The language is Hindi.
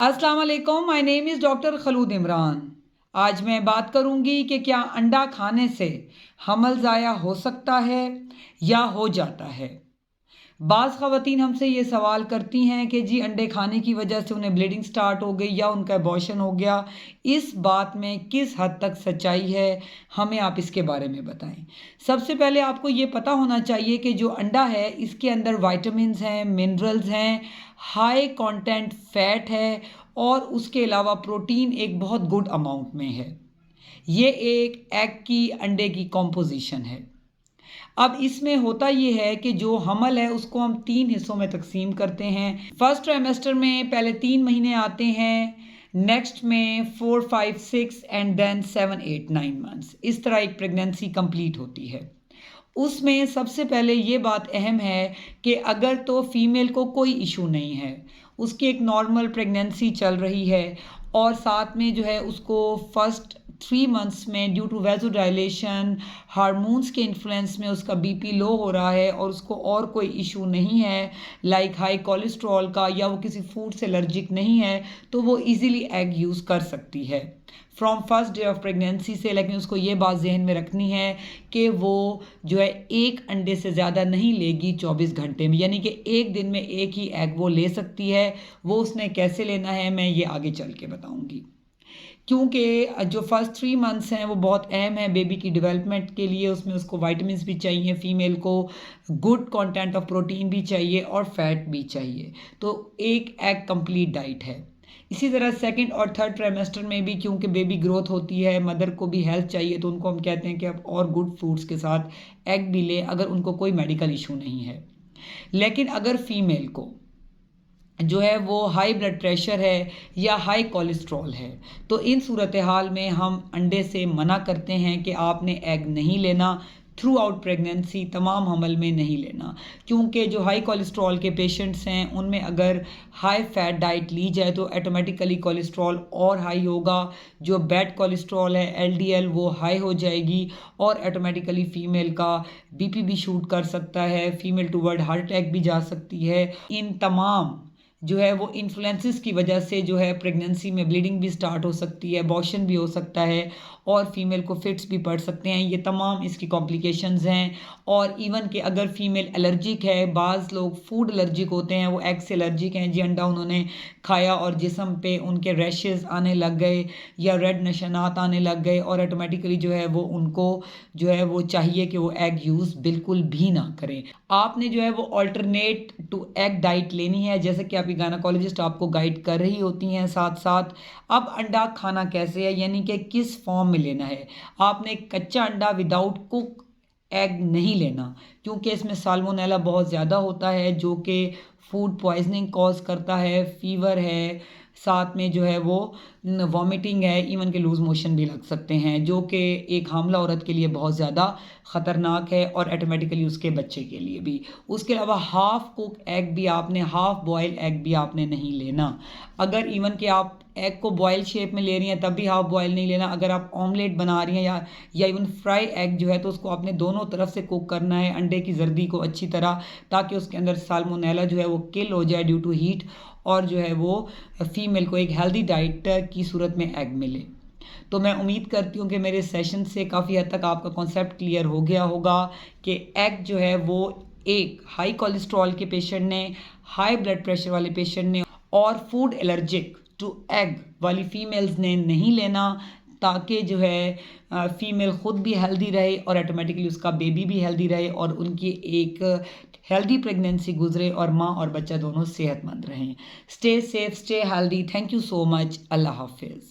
अस्सलाम वालेकुम, my name is doctor Khulood Imran. आज मैं बात करूंगी कि क्या अंडा खाने से हमल ज़ाया हो सकता है या हो जाता है। बाज़ ख़वातीन हमसे ये सवाल करती हैं कि जी अंडे खाने की वजह से उन्हें ब्लीडिंग स्टार्ट हो गई या उनका अबॉर्शन हो गया। इस बात में किस हद तक सच्चाई है, हमें आप इसके बारे में बताएं। सबसे पहले आपको ये पता होना चाहिए कि जो अंडा है इसके अंदर विटामिन्स हैं, मिनरल्स हैं, हाई कंटेंट फैट है और उसके अलावा प्रोटीन एक बहुत गुड अमाउंट में है। ये एक एग की अंडे की कॉम्पोजिशन है। अब इसमें होता ये है कि जो हमल है उसको हम 3 हिस्सों में तक़सीम करते हैं। फर्स्ट ट्राइमेस्टर में पहले 3 महीने आते हैं, नेक्स्ट में 4, 5, 6 एंड देन 7, 8, 9 मंथ्स। इस तरह एक प्रेगनेंसी कंप्लीट होती है। उसमें सबसे पहले ये बात अहम है कि अगर तो फीमेल को कोई इशू नहीं है, उसकी एक नॉर्मल प्रेगनेंसी चल रही है और साथ में जो है उसको फर्स्ट 3 मंथ्स में ड्यू टू वैसोडाइलेशन, हार्मोन्स के इन्फ्लुएंस में उसका बीपी लो हो रहा है और उसको और कोई इशू नहीं है लाइक हाई कोलेस्ट्रॉल का, या वो किसी फूड से एलर्जिक नहीं है, तो वो इजीली एग यूज़ कर सकती है from first day of pregnancy से। लेकिन उसको ये बात जहन में रखनी है कि वो जो है एक अंडे से ज़्यादा नहीं लेगी 24 घंटे में, यानी कि एक दिन में एक ही एग वो ले सकती है। वो उसने कैसे लेना है मैं ये आगे चल के बताऊंगी, क्योंकि जो फर्स्ट 3 मंथ्स हैं वो बहुत अहम है बेबी की डेवलपमेंट के लिए। उसमें उसको विटामिन्स भी चाहिए, फीमेल को गुड कंटेंट ऑफ प्रोटीन भी चाहिए और फैट भी चाहिए। तो एक एग कंप्लीट डाइट है। इसी तरह सेकंड और थर्ड ट्राइमेस्टर में भी क्योंकि बेबी ग्रोथ होती है, मदर को भी हेल्थ चाहिए, तो उनको हम कहते हैं कि आप और गुड फ्रूट्स के साथ एग भी लें अगर उनको कोई मेडिकल इशू नहीं है। लेकिन अगर फीमेल को जो है वो हाई ब्लड प्रेशर है या हाई कोलेस्ट्रॉल है, तो इन सूरत हाल में हम अंडे से मना करते हैं कि आपने एग नहीं लेना थ्रू आउट प्रेगनेंसी, तमाम हमल में नहीं लेना। क्योंकि जो हाई कोलेस्ट्रॉल के पेशेंट्स हैं उनमें अगर हाई फैट डाइट ली जाए तो ऑटोमेटिकली कोलेस्ट्रॉल और हाई होगा। जो बैड कोलेस्ट्रॉल है एलडीएल वो हाई हो जाएगी और ऑटोमेटिकली फीमेल का बीपी भी शूट कर सकता है, फीमेल टूवर्ड हार्ट अटैक भी जा सकती है। इन तमाम जो है वो इन्फ्लुएंसेस की वजह से जो है प्रेगनेंसी में ब्लीडिंग भी स्टार्ट हो सकती है, अबॉर्शन भी हो सकता है और फीमेल को फिट्स भी पड़ सकते हैं। ये तमाम इसकी कॉम्प्लिकेशंस हैं। और इवन कि अगर फीमेल एलर्जिक है, बाज़ लोग फूड एलर्जिक होते हैं, वो एग से एलर्जिक हैं जी, अंडा उन्होंने खाया और जिस्म पे उनके रैशेज़ आने लग गए या रेड निशानात आने लग गए और ऑटोमेटिकली जो है वो उनको जो है वो चाहिए कि वो एग यूज़ बिल्कुल भी ना करें। आपने जो है वो अल्टरनेट टू एग डाइट लेनी है, जैसे कि आपकी गायनेकोलॉजिस्ट आपको गाइड कर रही होती हैं साथ साथ। अब अंडा खाना कैसे है, यानी कि किस फॉर्म में लेना है। आपने कच्चा अंडा विदाउट कुक एग नहीं लेना, क्योंकि इसमें साल्मोनेला बहुत ज़्यादा होता है जो कि फूड पॉइजनिंग कॉज करता है, फीवर है, साथ में जो है वो वॉमिटिंग है, इवन के लूज़ मोशन भी लग सकते हैं, जो कि एक हामला औरत के लिए बहुत ज़्यादा ख़तरनाक है और ऑटोमेटिकली उसके बच्चे के लिए भी। उसके अलावा हाफ़ कुक एग भी आपने, हाफ़ बॉयल एग भी आपने नहीं लेना। अगर इवन कि आप एग को बॉयल शेप में ले रही हैं तब भी हाफ़ बॉयल नहीं लेना। अगर आप ऑमलेट बना रही हैं या इवन फ्राई एग जो है तो उसको आपने दोनों तरफ से कुक करना है, अंडे की जर्दी को अच्छी तरह, ताकि उसके अंदर साल्मोनेला जो है वो किल हो जाए ड्यू टू हीट और जो है वो फीमेल को एक हेल्दी डाइट की सूरत में एग मिले। तो मैं उम्मीद करती हूँ कि मेरे सेशन से काफ़ी हद तक आपका कॉन्सेप्ट क्लियर हो गया होगा कि एग जो है वो एक हाई कोलेस्ट्रॉल के पेशेंट ने, हाई ब्लड प्रेशर वाले पेशेंट ने और फूड एलर्जिक टू एग वाली फीमेल्स ने नहीं लेना, ताकि जो है फीमेल ख़ुद भी हेल्दी रहे और ऑटोमेटिकली उसका बेबी भी हेल्दी रहे और उनकी एक हेल्दी प्रेगनेंसी गुजरे और माँ और बच्चा दोनों सेहतमंद रहें। Stay safe, stay healthy. Thank you so much. अल्लाह हाफिज़।